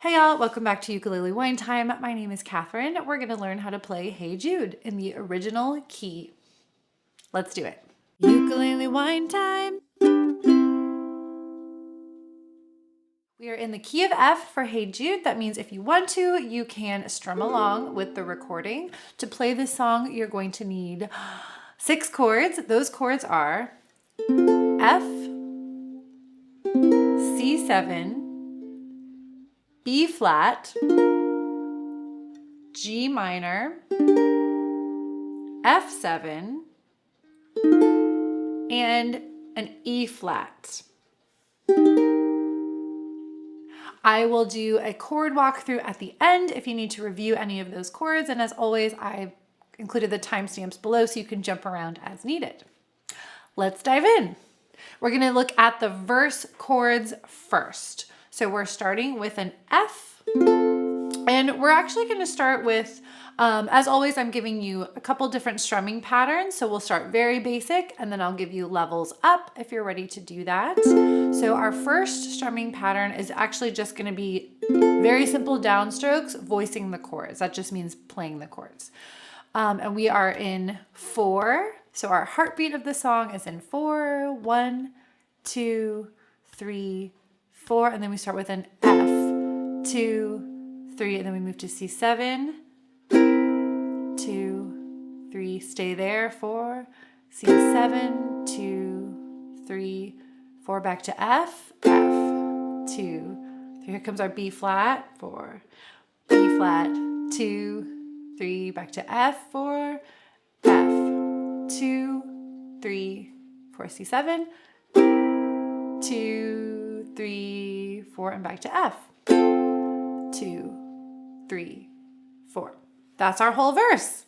Hey y'all, welcome back to Ukulele Wine Time. My name is Kathryn. We're gonna learn how to play Hey Jude in the original key. Let's do it. Ukulele Wine Time. We are in the key of F for Hey Jude. That means if you want to, you can strum along with the recording. To play this song, you're going to need 6 chords. Those chords are F, C7, B flat, G minor, F7, and an E flat. I will do a chord walkthrough at the end if you need to review any of those chords. And as always, I've included the timestamps below so you can jump around as needed. Let's dive in. We're going to look at the verse chords first. So we're starting with an F, and we're actually going to start with, as always, I'm giving you a couple different strumming patterns. So we'll start very basic, and then I'll give you levels up if you're ready to do that. So our first strumming pattern is actually just going to be very simple downstrokes, voicing the chords. That just means playing the chords. And we are in 4. So our heartbeat of the song is in 4, 1, 2, 3, 4, and then we start with an F, 2, 3, and then we move to C7, 2, 3, stay there, 4, C7, 2, 3, 4, back to F, F, 2, 3, here comes our B flat, 4, B flat, 2, 3, back to F, 4, F, 2, 3, 4, C7, 2, 3, 4, and back to F. 2, 3, 4. That's our whole verse.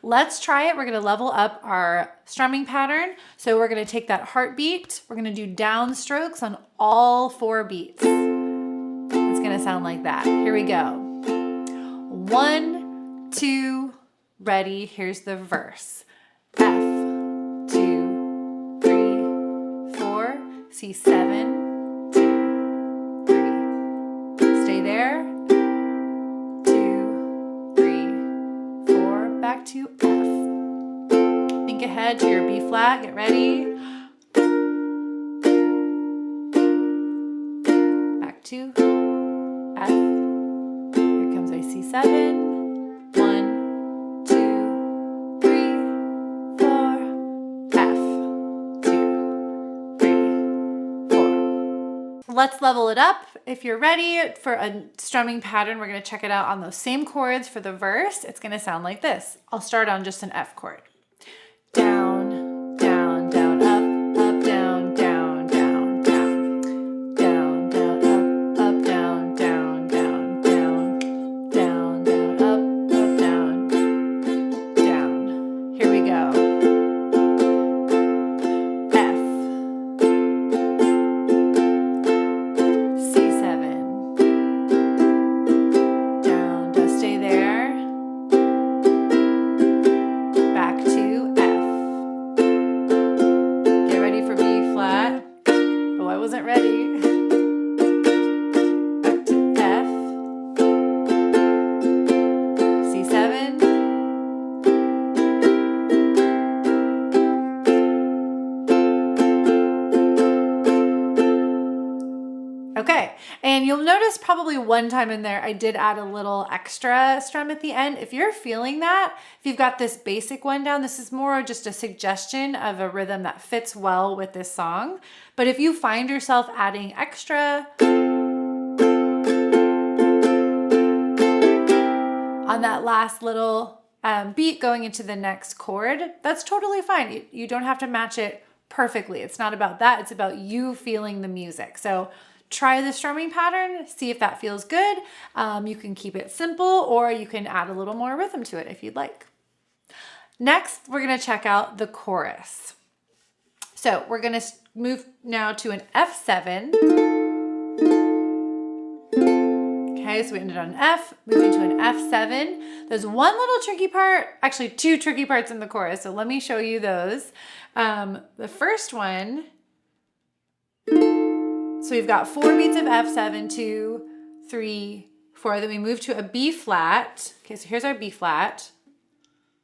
Let's try it. We're going to level up our strumming pattern. So we're going to take that heartbeat. We're going to do downstrokes on all 4 beats. It's going to sound like that. Here we go. 1, 2, ready. Here's the verse. F, 2, 3, 4, C7, there, 2, 3, 4, back to F. Think ahead to your B flat, get ready. Back to F. Here comes our C7. 1, 2, 3, 4, F. 2, 3, 4. Let's level it up. If you're ready for a strumming pattern, we're going to check it out on those same chords for the verse. It's going to sound like this. I'll start on just an F chord. Down, down, down, up, down, down, down, down. Down, down, up, down, down, down, down. Down, down, up, down, down. Here we go. Okay, and you'll notice probably one time in there I did add a little extra strum at the end. If you're feeling that, if you've got this basic one down, this is more just a suggestion of a rhythm that fits well with this song. But if you find yourself adding extra on that last little beat going into the next chord, that's totally fine. You don't have to match it perfectly. It's not about that. It's about you feeling the music. So try the strumming pattern, see if that feels good. You can keep it simple or you can add a little more rhythm to it if you'd like. Next, we're going to check out the chorus. So we're going to move now to an F7. Okay, so we ended on an F, moving to an F7. There's one little tricky part, actually 2 tricky parts in the chorus. So let me show you those. The first one, so we've got 4 beats of F7, 2, 3, 4. Then we move to a B flat. Okay, so here's our B flat.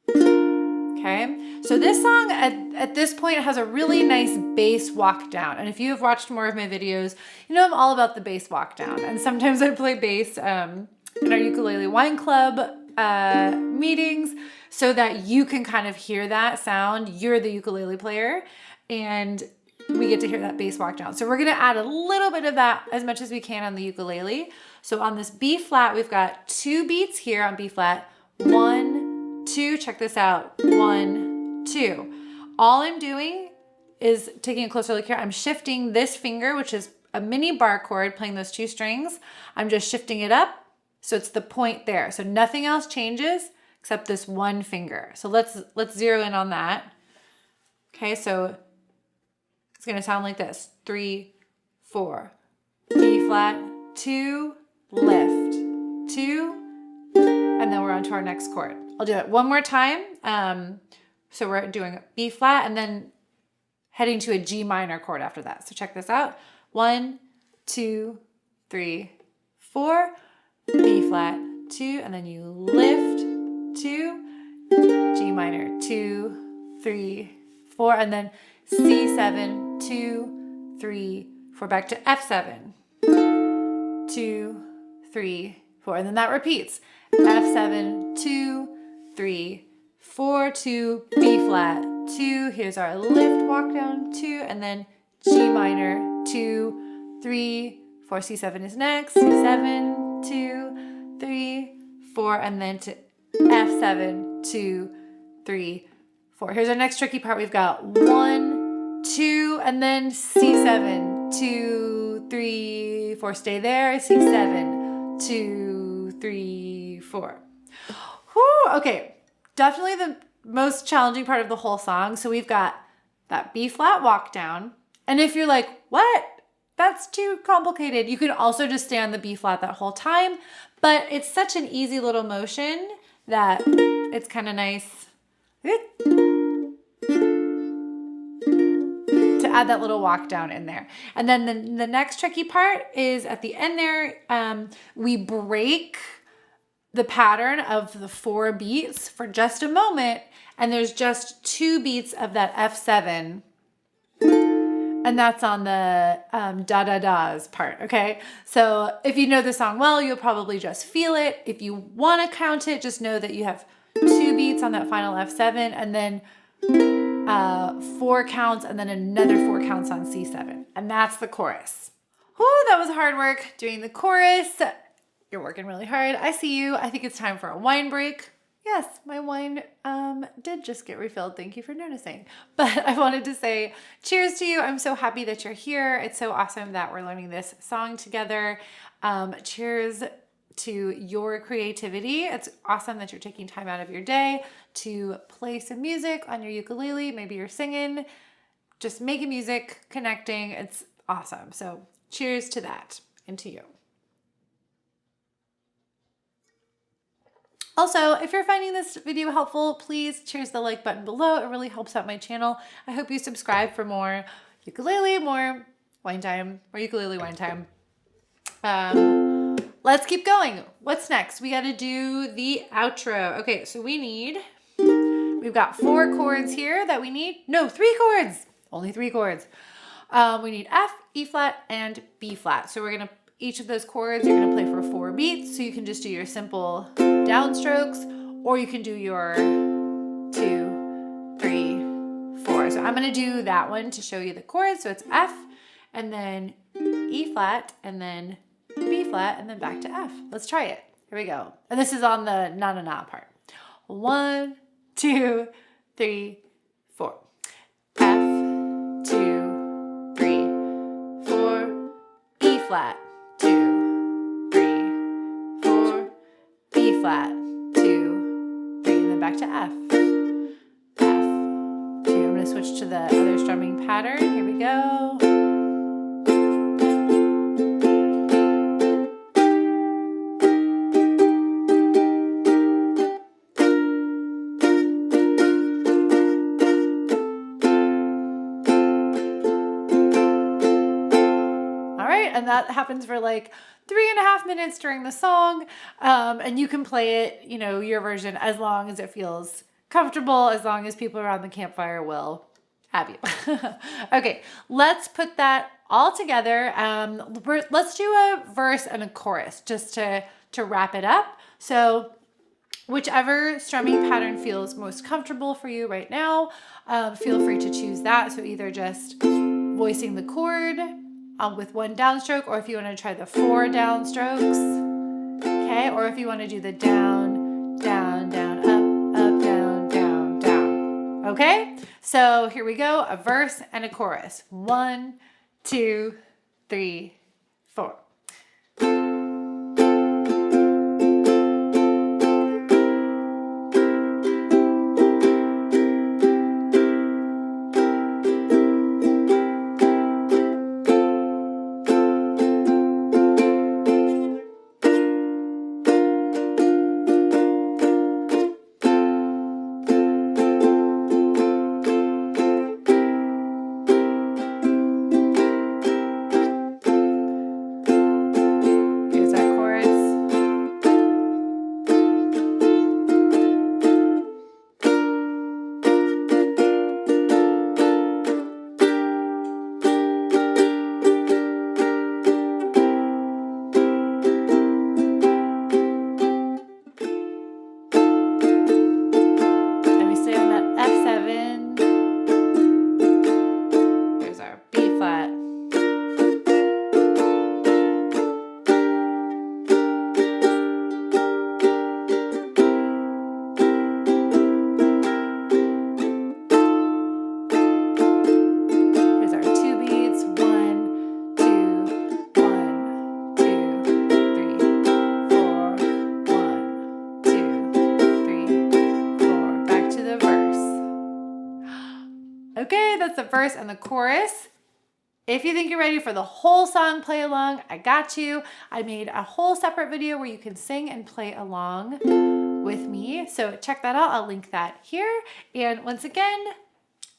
Okay, so this song at this point has a really nice bass walk down. And if you have watched more of my videos, you know I'm all about the bass walk down. And sometimes I play bass in our ukulele wine club meetings so that you can kind of hear that sound. You're the ukulele player and we get to hear that bass walk down. So we're gonna add a little bit of that as much as we can on the ukulele. So on this B flat, we've got 2 beats here on B flat. 1, 2, check this out. 1, 2. All I'm doing is taking a closer look here. I'm shifting this finger, which is a mini bar chord, playing those 2 strings. I'm just shifting it up. So it's the point there. So nothing else changes except this 1 finger. So let's zero in on that. Okay, so it's gonna sound like this. 3, 4, B flat, 2, lift, 2, and then we're on to our next chord. I'll do it one more time. So we're doing B flat and then heading to a G minor chord after that. So check this out. 1, 2, 3, 4, B flat, 2, and then you lift, 2, G minor, 2, 3, 4, and then C7, 2, 3, 4, back to F7, 2, 3, 4, and then that repeats. F7, 2, 3, 4, 2, B flat, 2. Here's our lift walk down, 2, and then G minor, 2, 3, 4. C7 is next. C7, 2, 3, 4, and then to F7, 2, 3, 4. Here's our next tricky part. We've got 1, 2, and then C7, 2, 3, 4. Stay there. C7, 2, 3, 4. Whew, okay, definitely the most challenging part of the whole song. So we've got that B flat walk down. And if you're like, what? That's too complicated. You can also just stay on the B flat that whole time, but it's such an easy little motion that it's kind of nice to add that little walk down in there. And then the next tricky part is at the end there, we break the pattern of the 4 beats for just a moment, and there's just 2 beats of that F7, and that's on the da-da-da's part, okay? So if you know the song well, you'll probably just feel it. If you want to count it, just know that you have 2 beats on that final F7, and then 4 counts, and then another 4 counts on C7, and that's the chorus. Oh, that was hard work doing the chorus. You're working really hard. I see you. I think it's time for a wine break. Yes, my wine did just get refilled. Thank you for noticing. But I wanted to say cheers to you. I'm so happy that you're here. It's so awesome that we're learning this song together. Cheers to your creativity. It's awesome that you're taking time out of your day to play some music on your ukulele. Maybe you're singing, just making music, connecting. It's awesome. So cheers to that and to you. Also, if you're finding this video helpful, please cheers the like button below. It really helps out my channel. I hope you subscribe for more ukulele, more wine time, more ukulele wine time. Let's keep going. What's next? We got to do the outro. Okay, so we've got 4 chords here that we need. No, 3 chords. Only 3 chords. We need F, E flat, and B flat. So we're going to, each of those chords, you're going to play for 4 beats. So you can just do your simple downstrokes, or you can do your 2, 3, 4. So I'm going to do that one to show you the chords. So it's F, and then E flat, and then B flat, and then back to F. Let's try it. Here we go. And this is on the na-na-na part. 1, 2, 3, 4. F, 2, 3, 4. E flat, 2, 3, 4. B flat, 2, 3, and then back to F. F, 2. I'm going to switch to the other strumming pattern. Here we go. And that happens for like 3.5 minutes during the song. And you can play it, your version, as long as it feels comfortable, as long as people around the campfire will have you. Okay, let's put that all together. Let's do a verse and a chorus just to wrap it up. So whichever strumming pattern feels most comfortable for you right now, feel free to choose that. So either just voicing the chord with one downstroke, or if you want to try the 4 downstrokes, okay? Or if you want to do the down, down, down, up, down, down, down, okay? So here we go, a verse and a chorus. 1, 2, 3, 4. Okay, that's the verse and the chorus. If you think you're ready for the whole song play along, I got you. I made a whole separate video where you can sing and play along with me. So check that out. I'll link that here. And once again,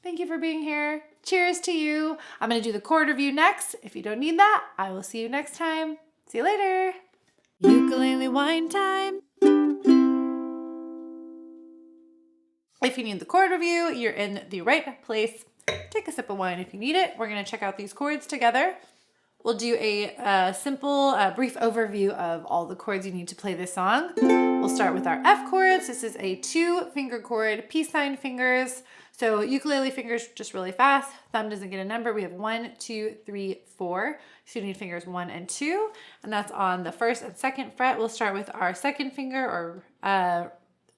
thank you for being here. Cheers to you. I'm going to do the chord review next. If you don't need that, I will see you next time. See you later. Ukulele wine time. If you need the chord review, you're in the right place. Take a sip of wine if you need it. We're going to check out these chords together. We'll do a simple, brief overview of all the chords you need to play this song. We'll start with our F chords. This is a 2-finger chord, peace sign fingers. So ukulele fingers just really fast. Thumb doesn't get a number. We have 1, 2, 3, 4. So you need fingers 1 and 2. And that's on the 1st and 2nd fret. We'll start with our 2nd finger or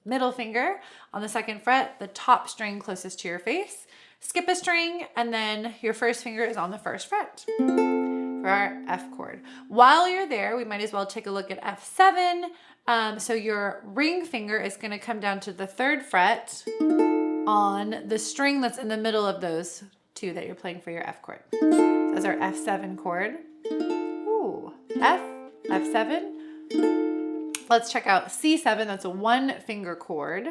middle finger on the 2nd fret, the top string closest to your face. Skip a string, and then your 1st finger is on the 1st fret for our F chord. While you're there, we might as well take a look at F7. So your ring finger is going to come down to the 3rd fret on the string that's in the middle of those 2 that you're playing for your F chord. So that's our F7 chord. Ooh, F, F7. Let's check out C7. That's a 1-finger chord.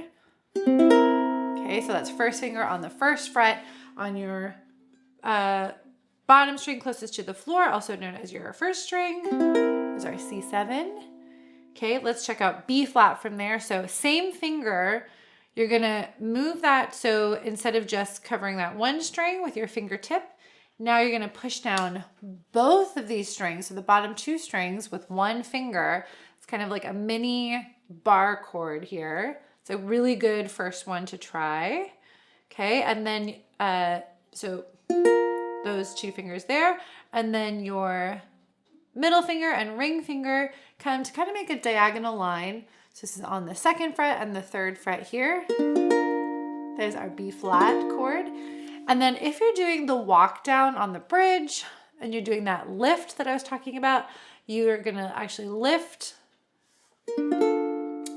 Okay, so that's 1st finger on the 1st fret on your bottom string closest to the floor, also known as your 1st string. Those are C7. Okay, let's check out B flat from there. So same finger, you're gonna move that. So instead of just covering that 1 string with your fingertip, now you're gonna push down both of these strings. So the bottom 2 strings with 1 finger. It's kind of like a mini bar chord here. It's a really good first one to try. Okay, and then so those 2 fingers there, and then your middle finger and ring finger come to kind of make a diagonal line. So this is on the 2nd fret and the 3rd fret here. There's our B flat chord. And then if you're doing the walk down on the bridge and you're doing that lift that I was talking about, you're gonna actually lift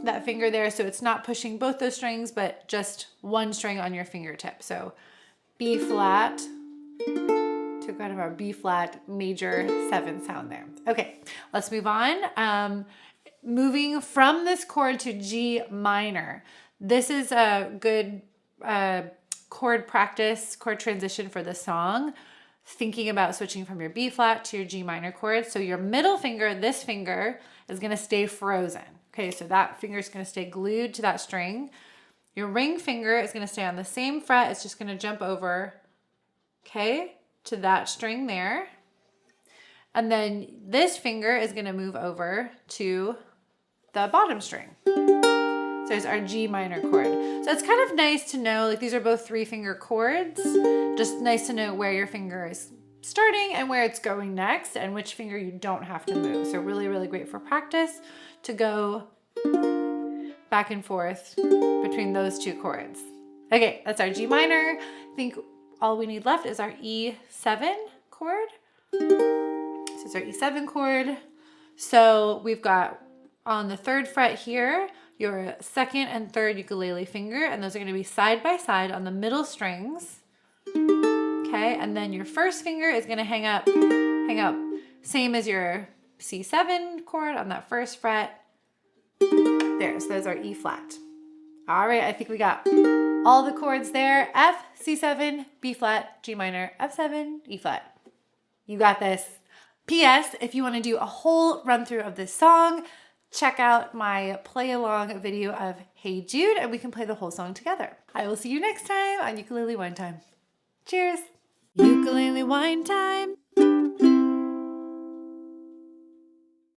that finger there, so it's not pushing both those strings, but just 1 string on your fingertip. So B flat, took out of our B flat major 7 sound there. Okay, let's move on. Moving from this chord to G minor. This is a good chord practice, chord transition for the song. thinking about switching from your B flat to your G minor chord. So your middle finger, this finger, is gonna stay frozen. Okay, so that finger is gonna stay glued to that string. Your ring finger is gonna stay on the same fret. It's just gonna jump over, okay, to that string there. And then this finger is gonna move over to the bottom string. So there's our G minor chord. So it's kind of nice to know, like these are both 3-finger chords. Just nice to know where your finger is starting and where it's going next and which finger you don't have to move. So really, really great for practice to go back and forth between those 2 chords. Okay, that's our G minor. I think all we need left is our E7 chord. So it's our E7 chord. So we've got on the 3rd fret here, your 2nd and 3rd ukulele finger, and those are going to be side by side on the middle strings. Okay, and then your 1st finger is going to hang up, same as your C7 chord on that 1st fret. There, so those are E flat. All right, I think we got all the chords there. F, C7, B flat, G minor, F7, E flat. You got this. P.S. If you want to do a whole run through of this song, check out my play along video of Hey Jude and we can play the whole song together. I will see you next time on Ukulele Wine Time. Cheers! Ukulele Wine Time.